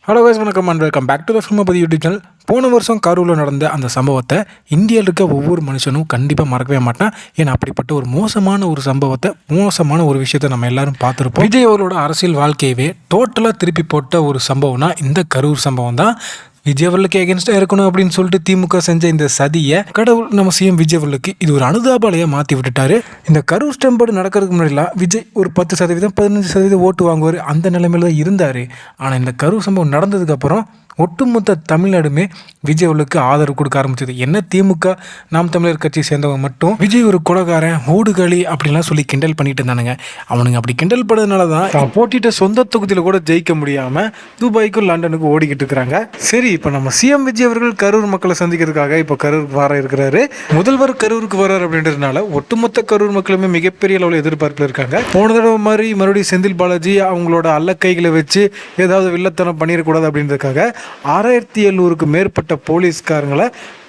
Hello guys, வணக்கம் and welcome back to the Cinemapathi YouTube channel. போன வருஷம் கரூரில் நடந்த அந்த சம்பவத்தை இந்தியாவில் இருக்க ஒவ்வொரு மனுஷனும் கண்டிப்பாக மறக்கவே மாட்டான். ஏன்னா அப்படிப்பட்ட ஒரு மோசமான ஒரு விஷயத்தை நம்ம எல்லாரும் பார்த்துருப்போம். விஜய் அவரோட அரசியல் வாழ்க்கையவே டோட்டலாக திருப்பி போட்ட ஒரு சம்பவம்னா இந்த கரூர் சம்பவம் தான். விஜய் அவர்களுக்கு எகென்ஸ்டாக இருக்கணும் அப்படின்னு சொல்லிட்டு திமுக செஞ்ச இந்த சதியை கடவுள் நம்ம சிஎம் விஜய் அவர்களுக்கு இது ஒரு அனுதாபாலையாக மாற்றி விட்டுட்டாரு. இந்த கரூர் ஸ்டம்பர்டு நடக்கிறதுக்கு முன்னாடிலாம் விஜய் ஒரு 10%, 15% ஓட்டு வாங்குவார், அந்த நிலைமையில தான் இருந்தார். ஆனால் இந்த கரூர் சம்பவம் நடந்ததுக்கப்புறம் ஒட்டுமொத்த தமிழ்நாடுமே விஜய் அவர்களுக்கு ஆதரவு கொடுக்க ஆரம்பிச்சது. என்ன திமுக நாம் தமிழர் கட்சி சேர்ந்தவங்க மட்டும் விஜய் ஒரு கொலகாரன், ஊடுகளி அப்படின்லாம் சொல்லி கிண்டல் பண்ணிட்டு இருந்தானுங்க. அவனுங்க அப்படி கிண்டல் பண்ணதுனால தான் போட்டிட்ட சொந்த தொகுதியில் கூட ஜெயிக்க முடியாமல் துபாய்க்கும் லண்டனுக்கும் ஓடிக்கிட்டு இருக்கிறாங்க. சரி, இப்போ நம்ம சிஎம் விஜய் அவர்கள் கரூர் மக்களை சந்திக்கிறதுக்காக இப்போ கரூருக்கு வர இருக்கிறாரு. முதல்வர் கரூருக்கு வர்றாரு அப்படின்றதுனால ஒட்டுமொத்த கரூர் மக்களுமே மிகப்பெரிய அளவில் எதிர்பார்ப்பில் இருக்காங்க. போன தடவை மாதிரி மறுபடியும் செந்தில் பாலாஜி அவங்களோட அல்லக்கைகளை வச்சு ஏதாவது வில்லத்தனம் பண்ணிடக்கூடாது அப்படின்றதுக்காக 6700க்கு மேற்பட்ட போலீஸ்காரங்களை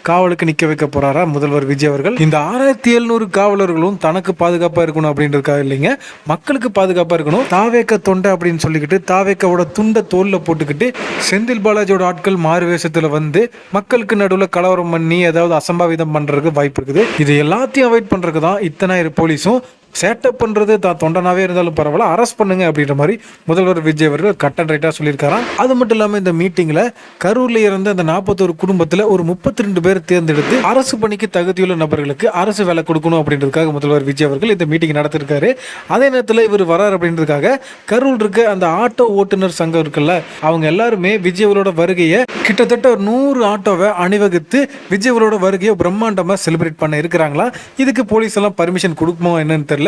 காவலுக்கு நிற்க வைக்க போறாரா முதல்வர் விஜய் அவர்கள். இந்த 6700 காவலர்களும் தனக்கு பாதுகாப்பாக இருக்கணும் அப்படின்றதுக்காக இல்லைங்க, மக்களுக்கு பாதுகாப்பாக இருக்கணும். தாவேக்க தொண்டை அப்படின்னு சொல்லிக்கிட்டு தாவேக்காவோட துண்டை தோலில் போட்டுக்கிட்டு செந்தில் பாலாஜியோட ஆட்கள் மாறு வேஷத்தில் வந்து மக்களுக்கு நடுவில் கலவரம் பண்ணி ஏதாவது அசம்பாவிதம் பண்ணுறதுக்கு வாய்ப்பு இருக்குது. இது எல்லாத்தையும் அவாய்ட் பண்ணுறதுக்கு தான் இத்தனாயிரம் போலீஸும் சேட்டப் பண்ணுறது தான் தொண்டனாகவே இருந்தாலும் பரவாயில்ல, அரெஸ்ட் பண்ணுங்க அப்படின்ற மாதிரி முதல்வர் விஜய் அவர்கள் கட் அண்ட் ரைட்டாக சொல்லியிருக்காராம். அது மட்டும் இல்லாமல் இந்த மீட்டிங்கில் கரூரில் இருந்த அந்த 41 குடும்பத்தில் ஒரு 32 பேர் தேர்ந்தெடுத்து அரசு பணிக்கு தகுதியுள்ள நபர்களுக்கு அரசு வேலை கொடுக்கணும் அப்படின்றதுக்காக முதல்வர் விஜய் அவர்கள் இந்த மீட்டிங் நடத்திருக்காரு. அதே நேரத்தில் இவர் வரார் அப்படின்றதுக்காக கரூர் இருக்க அந்த ஆட்டோ ஓட்டுநர் சங்கம் இருக்குல்ல, அவங்க எல்லாருமே விஜய் அவரோட வருகையை கிட்டத்தட்ட 100 ஆட்டோவை அணிவகுத்து விஜய் அவரோட வருகையை பிரம்மாண்டமாக செலிப்ரேட் பண்ண இருக்கிறாங்களா. இதுக்கு போலீஸ் எல்லாம் பர்மிஷன் கொடுக்குமோ என்னன்னு தெரியல.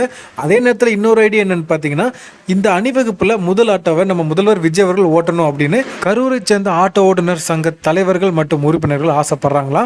அதே நேரத்தில் இன்னொரு ஐடியா என்னன்னு பார்த்தீங்கன்னா, இந்த அணிவகுப்புல முதல் ஆட்டோவை நம்ம முதல்வர் விஜய் அவர்கள் ஓட்டணும் அப்படின்னு கரூரை சேர்ந்த ஆட்டோ ஓட்டுநர் சங்க தலைவர்கள் மற்றும் உறுப்பினர்கள் ஆசைப்படுறாங்களா.